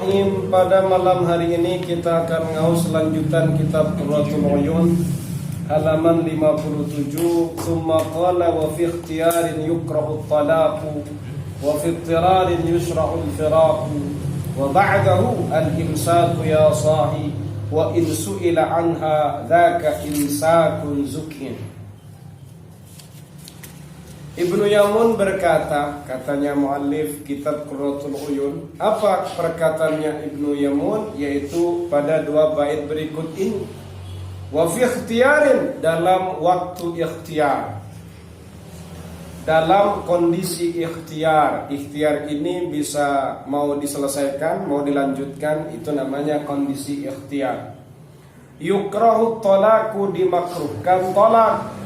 Bismillahirrahmanirrahim. Pada malam hari ini kita akan ngaus lanjutan kitab Qurratul Uyun halaman 57. Tsumma qala wa fi ikhtiyarin yukrahu at-talaqu wa fi ittirarin yushra'u al-firaqu wa ba'dahu al-imsaku ya sahi wa in su'ila anha dhaka imsakun zukin. Ibnu Yamun berkata, katanya muallif kitab Qurratul Uyun, apa perkataannya Ibnu Yamun, yaitu pada dua bait berikut ini. Wa fi ikhtiyarin, dalam waktu ikhtiar, dalam kondisi ikhtiar. Ikhtiar ini bisa mau diselesaikan, mau dilanjutkan, itu namanya kondisi ikhtiar. Yukrahu tolaku, dimakruhkan tolak.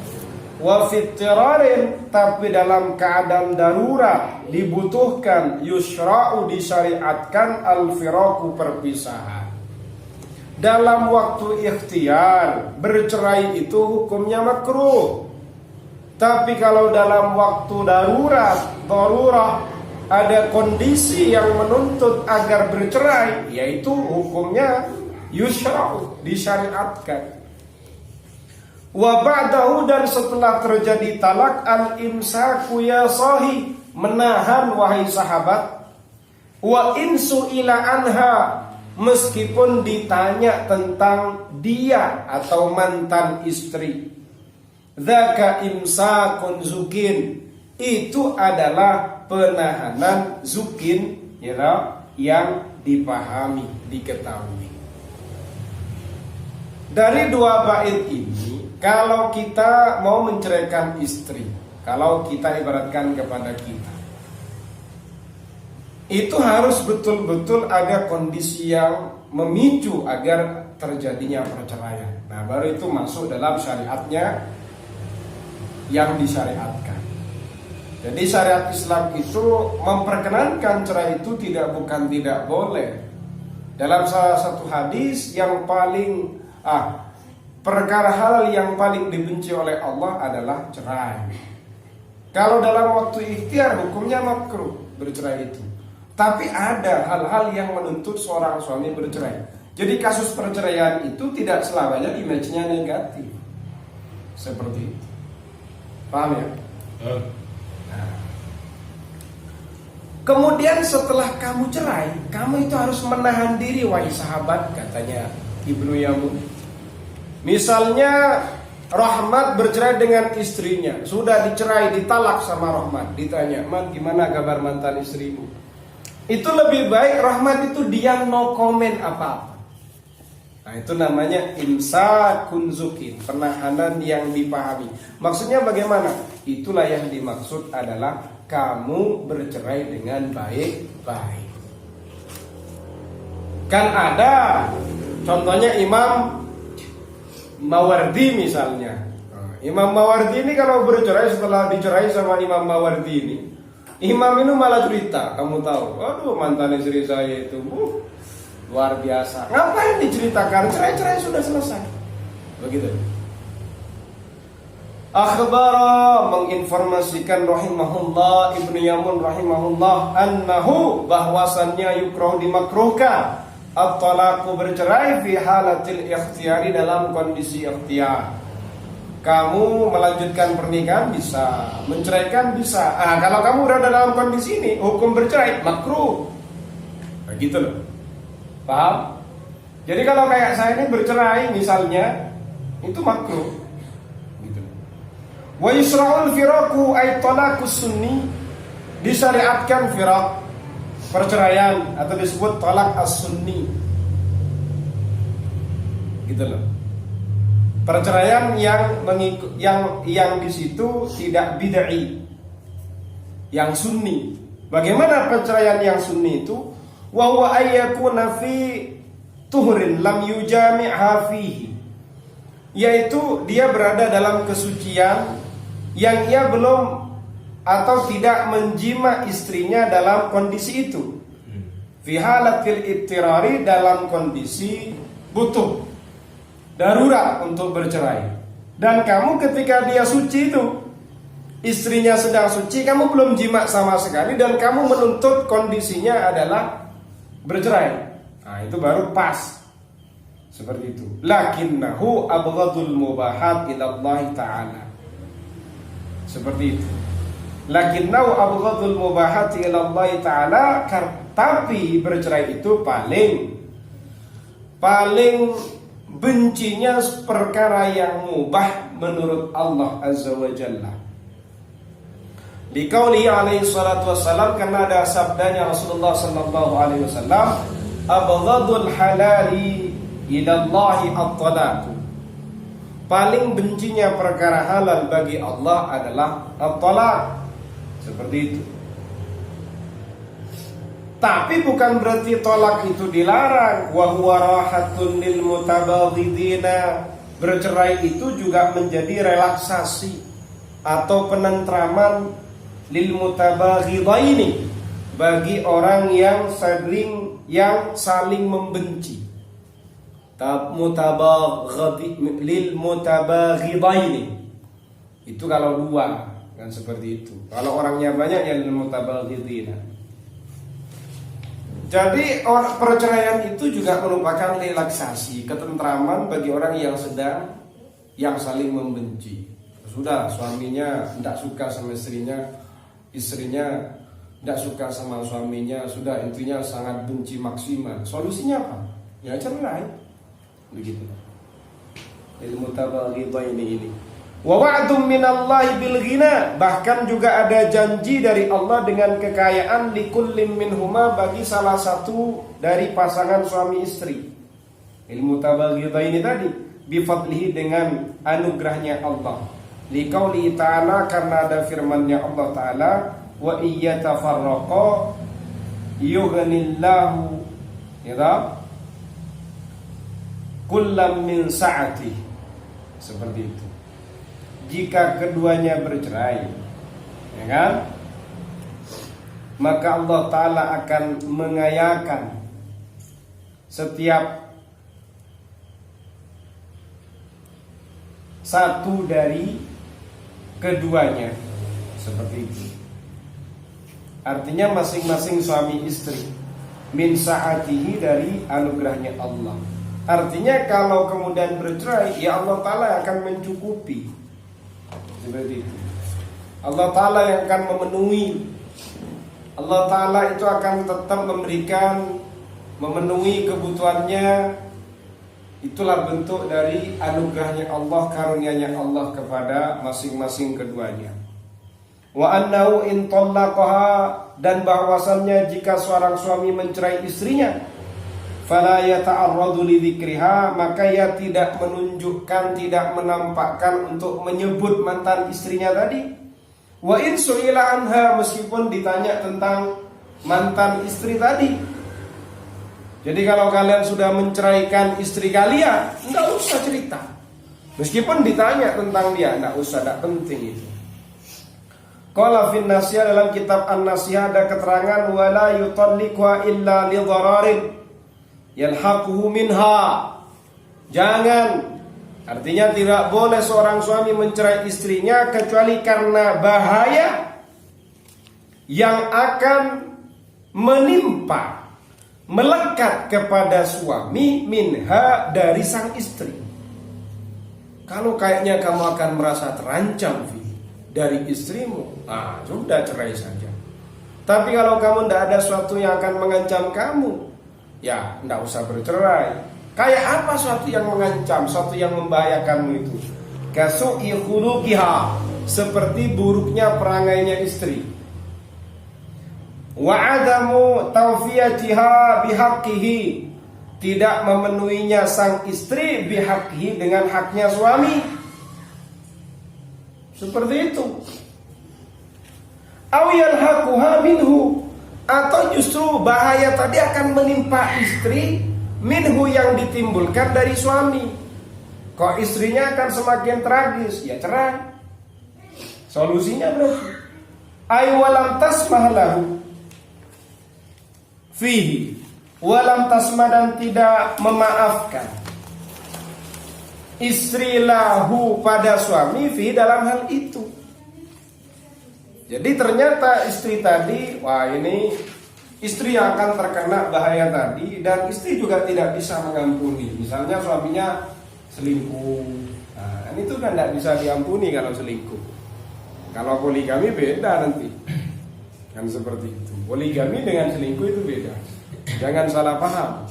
Wa fittirarin, tapi dalam keadaan darurat dibutuhkan, yusra'u, disyariatkan, al-firaku, perpisahan. Dalam waktu ikhtiar bercerai itu hukumnya makruh. Tapi kalau dalam waktu darurat ada kondisi yang menuntut agar bercerai, yaitu hukumnya yusra'u, disyariatkan. Wa ba'dahu, dan setelah terjadi talak, al-imsaku ya sahi, menahan wahai sahabat. Wa in su'ila anha, meskipun ditanya tentang dia atau mantan istri. Dzaka imsakun zukin, itu adalah penahanan zukin, yang dipahami, diketahui. Dari dua bait ini, kalau kita mau menceraikan istri, kalau kita ibaratkan kepada kita, itu harus betul-betul ada kondisi yang memicu agar terjadinya perceraian. Nah, baru itu masuk dalam syariatnya yang disyariatkan. Jadi syariat Islam itu memperkenankan cerai itu tidak boleh. Dalam salah satu hadis yang paling perkara halal yang paling dibenci oleh Allah adalah cerai. Kalau dalam waktu ikhtiar hukumnya makruh bercerai itu. Tapi ada hal-hal yang menuntut seorang suami bercerai. Jadi kasus perceraian itu tidak selamanya image-nya negatif. Seperti itu. Paham ya? Nah. Kemudian setelah kamu cerai, kamu itu harus menahan diri wahai sahabat, katanya Ibnu Yamun. Misalnya Rahmat bercerai dengan istrinya, sudah dicerai, ditalak sama Rahmat. Ditanya, "Man, gimana kabar mantan istrimu?" Itu lebih baik Rahmat itu diam, no komen apa-apa. Nah, itu namanya imsakun zukin, penahanan yang dipahami. Maksudnya bagaimana? Itulah yang dimaksud adalah kamu bercerai dengan baik-baik. Kan ada contohnya Imam Mawardi misalnya. Imam Mawardi ini kalau bercerai, setelah dicerai sama Imam Mawardi ini, Imam ini malah cerita, kamu tahu, aduh mantan istri saya itu luar biasa. Ngapain diceritakan? Cerai-cerai sudah selesai. Begitu. Akhbara, menginformasikan rahimahullah, Ibnu Yamun rahimahullah, annahu, bahwasannya yukrahu, dimakruhkan, at-talaqu, bercerai, fi halatil ikhtiyari, dalam kondisi ikhtiar. Kamu melanjutkan pernikahan bisa, menceraikan bisa. Kalau kamu berada dalam kondisi ini, hukum bercerai makruh. Begitu loh. Paham? Jadi kalau kayak saya ini bercerai misalnya, itu makruh. Gitu. Wa yusra'ul firaku ay talaqus sunni, disyariatkan firaq, perceraian, atau disebut talak as-sunni. Gitu loh. Perceraian yang di situ tidak bid'ah, yang sunni. Bagaimana perceraian yang sunni itu? Wa huwa ayyakuna fi tuhrin lam yujami'ha fihi, yaitu dia berada dalam kesucian yang ia belum atau tidak menjima istrinya dalam kondisi itu. Fi halatil ittirari, dalam kondisi butuh, darurat untuk bercerai. Dan kamu ketika dia suci itu, istrinya sedang suci, kamu belum jima sama sekali, dan kamu menuntut kondisinya adalah bercerai. Nah, itu baru pas. Seperti itu. Lakinnahu abghadul mubahat ila Allah Ta'ala. Seperti itu. Lakinnahu abghadul mubahat ila Allah Ta'ala. Tapi bercerai itu paling bencinya perkara yang mubah menurut Allah Azza wa Jalla. Liqauli alaihi salatu wassalam, karena ada sabdanya Rasulullah sallallahu alaihi wasallam, abghadul halali ilallahi at-talaq. Paling bencinya perkara halal bagi Allah adalah at-talaq. Seperti itu. Tapi bukan berarti tolak itu dilarang. Wa huwa rahatun lil mutabaghidina. Bercerai itu juga menjadi relaksasi atau penentraman lil mutabaghidaini, bagi orang yang saling membenci. Lil mutabaghidaini itu kalau dua, kan seperti itu. Kalau orangnya banyak ya lil mutabaghidina. Jadi perceraian itu juga merupakan relaksasi, ketentraman bagi orang yang saling membenci. Sudah suaminya tidak suka sama istrinya tidak suka sama suaminya, sudah intinya sangat benci maksimal. Solusinya apa? Ya cerai. Begitu. Ilmu tabaghidha ini. Wa wa'dum minallahi bil ghina, bahkan juga ada janji dari Allah dengan kekayaan likullim minhuma, bagi salah satu dari pasangan suami istri. Ilmu tabaghidha ini tadi bifadlihi, dengan anugerahnya Allah. Liqauli ta'ala, karena ada firman-Nya Allah Ta'ala, wa iyyatafarraqa yughnillahu kullam min sa'ati. Seperti itu. Jika keduanya bercerai, ya kan, maka Allah Ta'ala akan mengayakan setiap satu dari keduanya. Seperti itu. Artinya masing-masing suami istri min sa'atihi, dari anugerahnya Allah. Artinya kalau kemudian bercerai, ya Allah Ta'ala akan mencukupi. Seperti itu. Allah Ta'ala yang akan memenuhi. Allah Ta'ala itu akan tetap memenuhi kebutuhannya. Itulah bentuk dari anugerahnya Allah, karunia-Nya Allah kepada masing-masing keduanya. Wa annahu in talaqaha, dan bahwasannya jika seorang suami mencerai istrinya, fala yata'arradu li dzikriha, maka ia tidak menunjukkan, tidak menampakkan untuk menyebut mantan istrinya tadi. Wa in su'ila anha, meskipun ditanya tentang mantan istri tadi. Jadi kalau kalian sudah menceraikan istri kalian, enggak usah cerita. Meskipun ditanya tentang dia, enggak usah, enggak penting itu. Qala fin nasiyah, dalam kitab An-Nasiyah ada keterangan, wala yutalliqha illa li dhararin yalhaquhu minha. Jangan, artinya tidak boleh seorang suami mencerai istrinya kecuali karena bahaya yang akan menimpa, melekat kepada suami, minha, dari sang istri. Kalau kayaknya kamu akan merasa terancam dari istrimu, sudah cerai saja. Tapi kalau kamu tidak ada sesuatu yang akan mengancam kamu, ya tidak usah bercerai. Kayak apa sesuatu yang mengancam, sesuatu yang membahayakanmu itu? Kasu'i khuluqiha, seperti buruknya perangainya istri. Wa adamu tawfiyatiha bihaqqihi, tidak memenuhinya sang istri bihaqqihi, dengan haknya suami. Seperti itu. Aw yalhaquha minhu, atau justru bahaya tadi akan menimpa istri, minhu, yang ditimbulkan dari suami. Kok istrinya akan semakin tragis, ya cerai. Solusinya berarti ay walam tasmah lahu fihi, walam tasmah, dan tidak memaafkan istri lahu, pada suami, fi, dalam hal itu. Jadi ternyata istri tadi, wah ini istri yang akan terkena bahaya tadi, dan istri juga tidak bisa mengampuni. Misalnya suaminya selingkuh, nah, itu kan tidak bisa diampuni kalau selingkuh. Kalau poligami beda nanti, kan seperti itu. Poligami dengan selingkuh itu beda, jangan salah paham.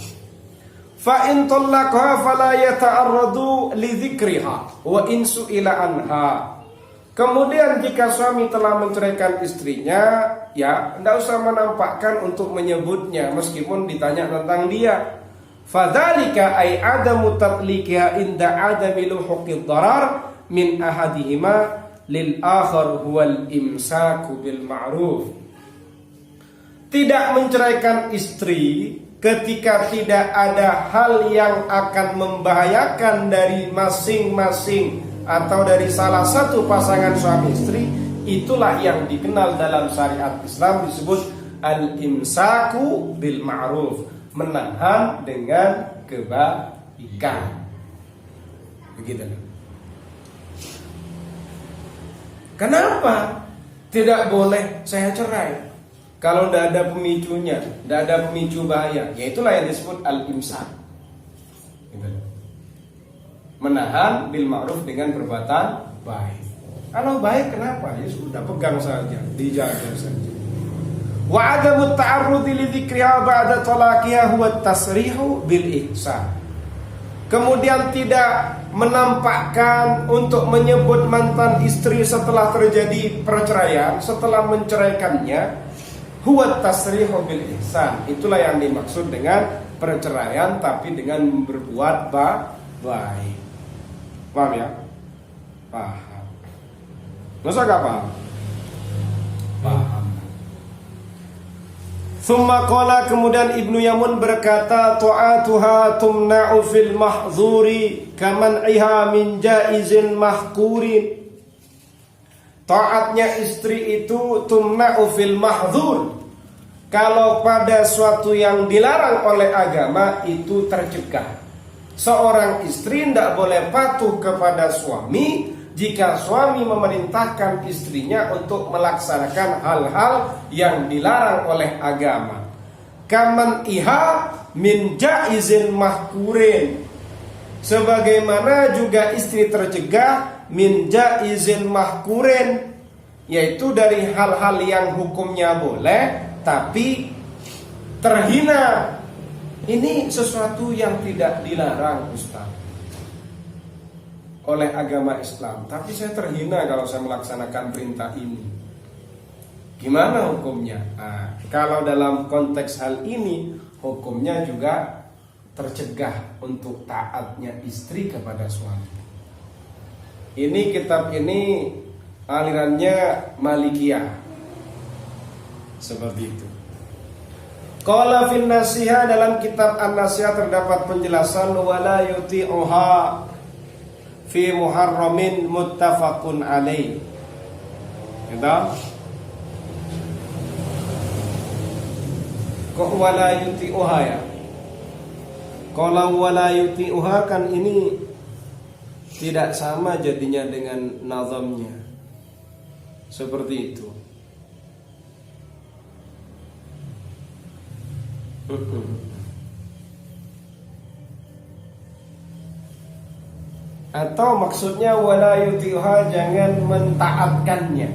Fa in talaqaha fala yata'arradu li dzikriha wa in su'ila anha. Kemudian jika suami telah menceraikan istrinya, ya tidak usah menampakkan untuk menyebutnya meskipun ditanya tentang dia. Fadzalika ay adamu tatliqiha inda adami luhuqid darar min ahadihima lil akhar huwal imsaku bil ma'ruf. Tidak menceraikan istri ketika tidak ada hal yang akan membahayakan dari masing-masing atau dari salah satu pasangan suami istri, itulah yang dikenal dalam syariat Islam disebut al-imsaku bil ma'ruf, menahan dengan kebaikan. Begitu. Kenapa tidak boleh saya cerai? Kalau tidak ada pemicunya, tidak ada pemicu bahaya, ya itulah yang disebut al-imsak. Menahan bil ma'ruf dengan perbuatan baik. Kalau baik kenapa? Ya sudah, pegang saja, dijaga saja. Wa adamu ta'arrudi li dzikriha ba'da talaqiha huwa tasrihu bil ihsan. Kemudian tidak menampakkan untuk menyebut mantan istri setelah terjadi perceraian, setelah menceraikannya, huwa tasrihu bil ihsan. Itulah yang dimaksud dengan perceraian tapi dengan berbuat baik. Paham ya? Paham. Masa gak paham? Paham. Thumma qala, kemudian Ibnu Yamun berkata, ta'atuha tumna'u fil mahzuri kaman'iha min jaizin mahkurin. Taatnya istri itu tumna'u fil mahzur, kalau pada suatu yang dilarang oleh agama itu tercegah. Seorang istri tidak boleh patuh kepada suami jika suami memerintahkan istrinya untuk melaksanakan hal-hal yang dilarang oleh agama. Kaman iha min jaizin mahkurin, sebagaimana juga istri tercegah min jaizin mahkurin, yaitu dari hal-hal yang hukumnya boleh tapi terhina. Ini sesuatu yang tidak dilarang, Ustaz, oleh agama Islam, tapi saya terhina kalau saya melaksanakan perintah ini. Gimana hukumnya? Nah, kalau dalam konteks hal ini, hukumnya juga tercegah untuk taatnya istri kepada suami. Ini kitab ini alirannya Malikiyah, seperti itu. Qala fin Nasihah, dalam kitab An-Nasihah terdapat penjelasan wala yuti'uha fi muharramin muttafaqun alaih. Gitu? Kok wala yuti'uha ya? Kalau wala yuti'uha kan ini tidak sama jadinya dengan nazamnya. Seperti itu. Atau maksudnya wala yuti'uha, jangan mentaatkannya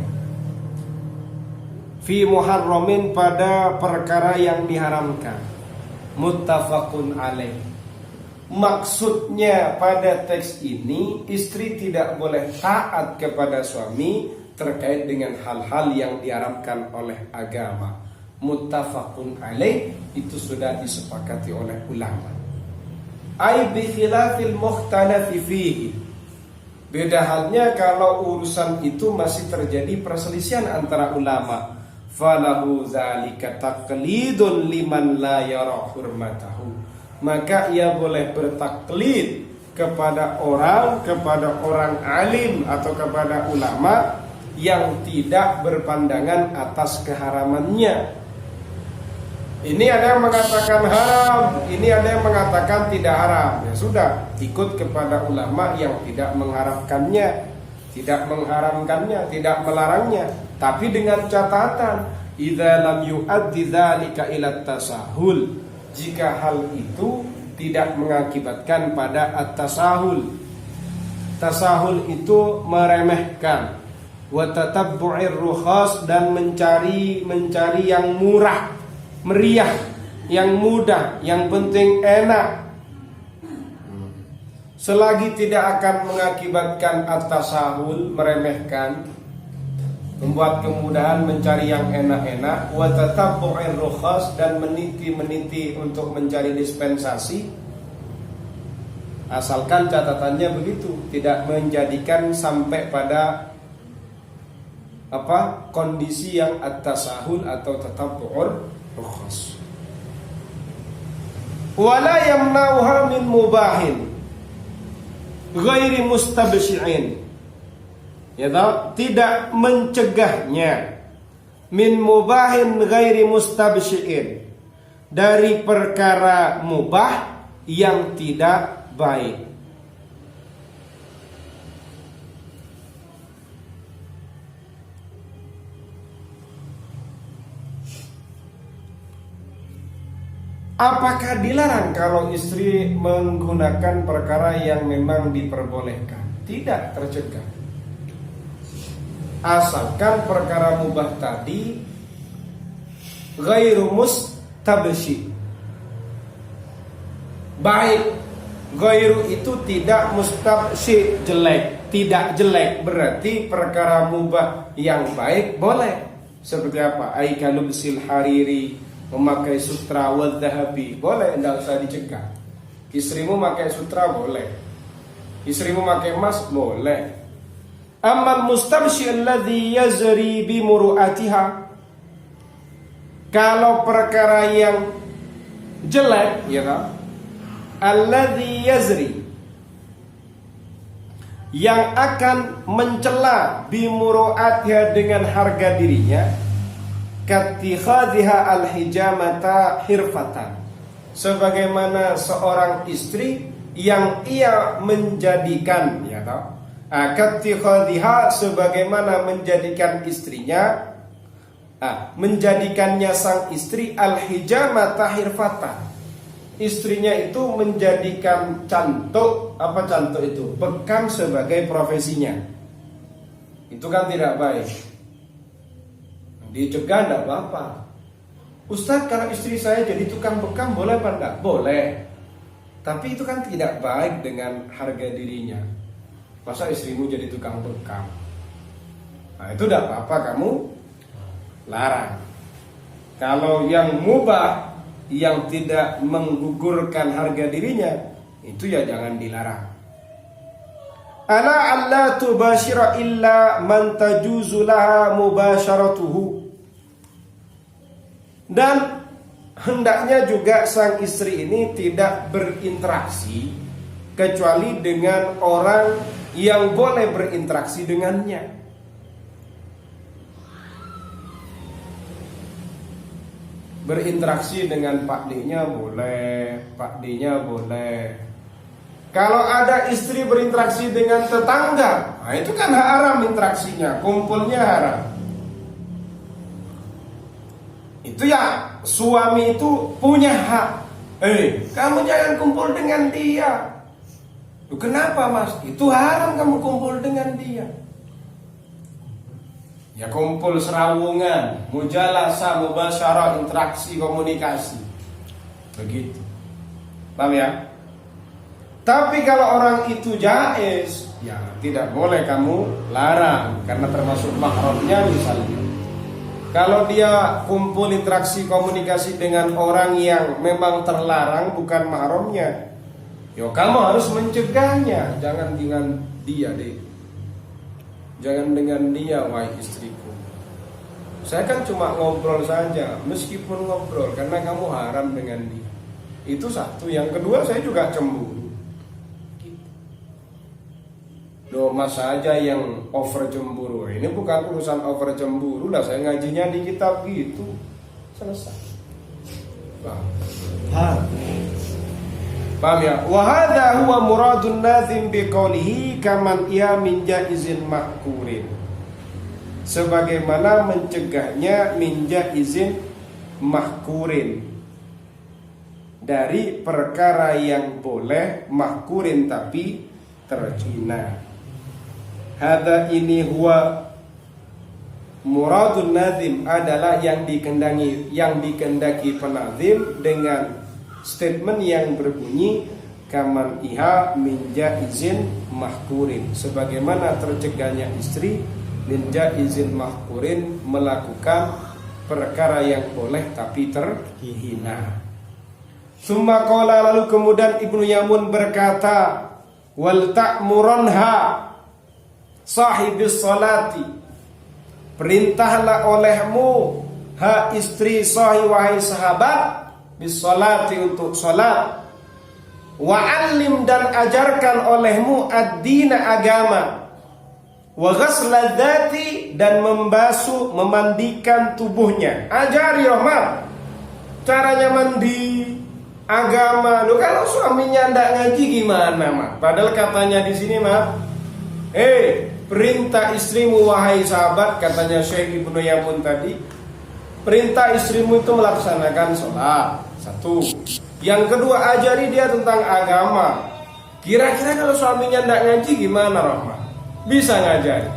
fi muharramin, pada perkara yang diharamkan. Muttafaqun alaih, maksudnya pada teks ini istri tidak boleh taat kepada suami terkait dengan hal-hal yang diharamkan oleh agama. Muttafaqun alaih itu sudah disepakati oleh ulama. Ai bi khilafil mukhtalafi fihi, beda halnya kalau urusan itu masih terjadi perselisihan antara ulama. Falahu zalika taqlidun liman la yara hurmatahu, maka ia boleh bertaklid kepada orang alim atau kepada ulama yang tidak berpandangan atas keharamannya. Ini ada yang mengatakan haram, ini ada yang mengatakan tidak haram. Ya sudah, ikut kepada ulama yang tidak mengharapkannya, tidak mengharamkannya, tidak melarangnya. Tapi dengan catatan, idza lam yu'addi dzalika ila tasahul, jika hal itu tidak mengakibatkan pada at-tasahul. Tasahul itu meremehkan, wa tatabbu'ir rukhas, dan mencari yang murah, meriah, yang mudah, yang penting enak. Selagi tidak akan mengakibatkan at-tasahul, meremehkan, membuat kemudahan mencari yang enak-enak, wa tatabbu'ir rukhas, dan meniti-meniti untuk mencari dispensasi, asalkan catatannya begitu, tidak menjadikan sampai pada kondisi yang at-tasahul atau tatabbu'ur rukhas. Wala yamna'uha min mubahin ghairi mustabsyi'in, ya tahu, tidak mencegahnya min mubahin ghairi mustabsyi'in, dari perkara mubah yang tidak baik. Apakah dilarang kalau istri menggunakan perkara yang memang diperbolehkan? Tidak, tercegah. Asalkan perkara mubah tadi ghairu mustabsyi, baik. Ghairu itu tidak mustabsyi, jelek, tidak jelek, berarti perkara mubah yang baik boleh. Seperti apa? Aikalubsil hariri, memakai sutra wal dhahabi, boleh, tidak usah dicegah. Istrimu pakai sutra boleh, istrimu pakai emas boleh. Amal mustabsyi alladhi yazri bi muru'atiha, kalau perkara yang jelek, ya kan, alladhi yazri, yang akan mencela bi muru'atiha, dengan harga dirinya, katikhadhiha al-hijamata hirfatan, sebagaimana seorang istri yang ia menjadikan, ya tahu, katikhadhiha, sebagaimana menjadikan istrinya, menjadikannya sang istri al-hijamata hirfatan, istrinya itu menjadikan cantuk, apa cantuk itu, bekam sebagai profesinya. Itu kan tidak baik. Dicegah tidak apa-apa. Ustaz, kalau istri saya jadi tukang bekam boleh apa enggak? Boleh. Tapi itu kan tidak baik dengan harga dirinya. Masa istrimu jadi tukang bekam? Nah, itu tidak apa-apa, kamu larang. Kalau yang mubah, yang tidak menggugurkan harga dirinya, itu ya jangan dilarang. Ala alla tubashira illa man tajuzu laha mubasharatuhu. Dan hendaknya juga sang istri ini tidak berinteraksi kecuali dengan orang yang boleh berinteraksi dengannya. Berinteraksi dengan Pak D-nya boleh, Pak D-nya boleh. Kalau ada istri berinteraksi dengan tetangga, nah itu kan haram interaksinya, kumpulnya haram. Itu ya suami itu punya hak. Kamu jangan kumpul dengan dia. Kenapa mas? Itu haram kamu kumpul dengan dia. Ya kumpul serawungan, mujalasah, mubasyarah, interaksi, komunikasi. Begitu. Paham ya? Tapi kalau orang itu jaiz, ya tidak boleh kamu larang, karena termasuk mahramnya misalnya. Kalau dia kumpul interaksi komunikasi dengan orang yang memang terlarang, bukan mahramnya, yo kamu harus mencegahnya. Jangan dengan dia deh. Jangan dengan dia, wahai istriku. Saya kan cuma ngobrol saja, meskipun ngobrol, karena kamu haram dengan dia. Itu satu. Yang kedua, saya juga cemburu. Loh, mas saja yang over cemburu. Ini bukan urusan over cemburu lah. Saya ngajinya di kitab gitu. Selesai. Paham ya? Wa hadha huwa muradun nazim biqaulihi kaman ia min jaizin mahkurin. sebagaimana mencegahnya minja izin mahkurin dari perkara yang boleh mahkurin tapi tercina. Hada ini huwa muradun nazim, adalah yang dikendaki penazim dengan statement yang berbunyi kaman iha minja izin mahkurin, sebagaimana tercegahnya istri minja izin mahkurin melakukan perkara yang boleh tapi terhina. Summa qala, lalu kemudian Ibnu Yamun berkata, wal ta'muranha sahibis salati, perintahlah olehmu ha istri sahih wahai sahabat bis salati, untuk salat, wa alim, dan ajarkan olehmu ad-dina, agama, wa ghasla dzati, dan membasuh memandikan tubuhnya. Ajari Rahmat caranya mandi, agama. Loh, kalau suaminya ndak ngaji gimana, Mak? Padahal katanya di sini, Mak, perintah istrimu wahai sahabat, katanya Syekh Ibnu Yamun tadi, perintah istrimu itu melaksanakan sholat. Satu. Yang kedua, ajari dia tentang agama. Kira-kira kalau suaminya ndak ngaji gimana, Rahmat? Bisa ngajari?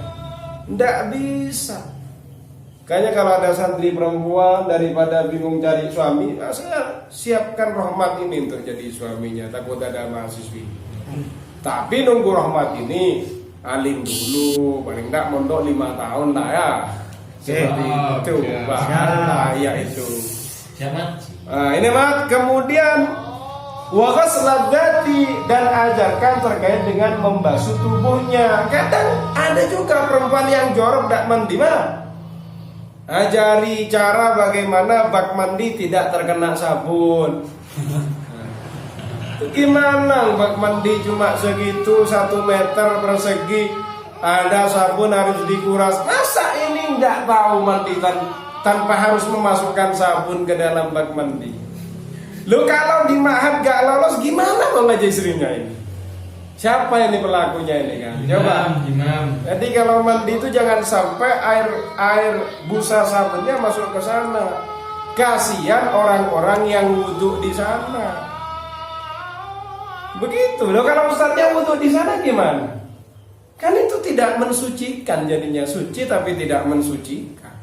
Ndak bisa. Kayaknya kalau ada santri perempuan daripada bingung cari suami, saya siapkan Rahmat ini untuk jadi suaminya, takut ada mahasiswi. Tapi nunggu Rahmat ini alim dulu, paling enggak mondok 5 tahun lah ya. Seperti itu, bahaya itu. Ini Mat, kemudian wa ghasla dzati, dan ajarkan terkait dengan membasuh tubuhnya. Kadang ada juga perempuan yang jorok tidak mandi, Mat. Ajari cara bagaimana bak mandi tidak terkena sabun. Gimana bak mandi cuma segitu 1 meter persegi, ada sabun harus dikuras. Masa ini nggak tahu mandi tanpa harus memasukkan sabun ke dalam bak mandi? Lo kalau di ma'had gak lolos, gimana mau ngajak istrinya ini? Siapa ini pelakunya ini kan? Coba. Imam. Jadi kalau mandi itu jangan sampai air busa sabunnya masuk ke sana. Kasihan orang-orang yang wudhu di sana. Begitu. Loh, kalau ustadznya wudhu di sana gimana? Kan itu tidak mensucikan, jadinya suci tapi tidak mensucikan.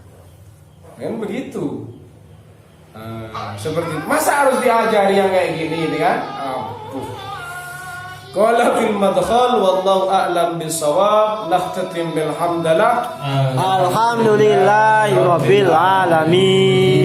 Kan begitu. Seperti masa harus diajari yang kayak gini ini kan? Qala fil madkhal wallahu a'lam bissawab. Nakhtatim bil hamdalah. Alhamdulillahi rabbil alamin.